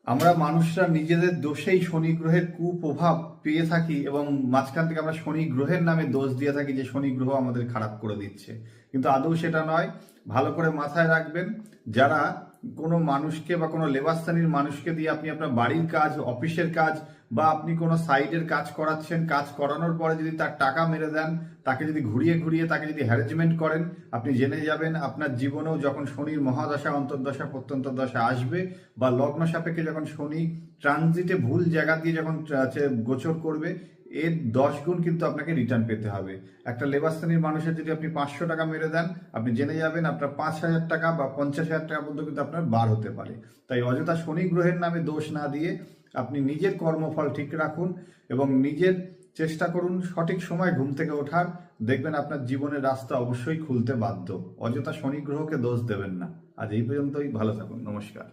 আমরা মানুষরা নিজেদের দোষেই শনি গ্রহের কুপ্রভাব পেয়ে থাকি এবং মাঝখান থেকে আমরা শনি গ্রহের নামে দোষ দিয়ে থাকি যে শনি গ্রহ আমাদের খারাপ করে দিচ্ছে, কিন্তু আদৌ সেটা নয়। ভালো করে মাথায় রাখবেন, যারা কোনো মানুষকে বা কোনো লেবার শ্রেণীর মানুষকে দিয়ে আপনি আপনার বাড়ির কাজ, অফিসের কাজ বা আপনি কোনো সাইডের কাজ করাচ্ছেন, কাজ করানোর পরে যদি তার টাকা মেরে দেন, তাকে যদি ঘুরিয়ে ঘুরিয়ে তাকে যদি হ্যারাসমেন্ট করেন, আপনি জেনে যাবেন আপনার জীবনেও যখন শনির মহাদশা, অন্তর্দশা, প্রত্যন্ত দশা আসবে বা লগ্ন সাপেক্ষে যখন শনি ট্রানজিটে ভুল জায়গা দিয়ে যখন গোচর করবে, এর 10 গুণ কিন্তু আপনাকে রিটার্ন পেতে হবে। একটা লেবার শ্রেণীর মানুষের যদি আপনি 500 টাকা মেরে দেন, আপনি জেনে যাবেন আপনার 5,000 টাকা বা 50,000 টাকা পর্যন্ত কিন্তু আপনার বার হতে পারে। তাই অযথা শনি গ্রহের নামে দোষ না দিয়ে আপনি নিজের কর্মফল ঠিক রাখুন এবং নিজের চেষ্টা করুন সঠিক সময় ঘুম থেকে ওঠার। দেখবেন আপনার জীবনের রাস্তা অবশ্যই খুলতে বাধ্য। অযথা শনি গ্রহকে দোষ দেবেন না। আজ এই পর্যন্তই, ভালো থাকুন, নমস্কার।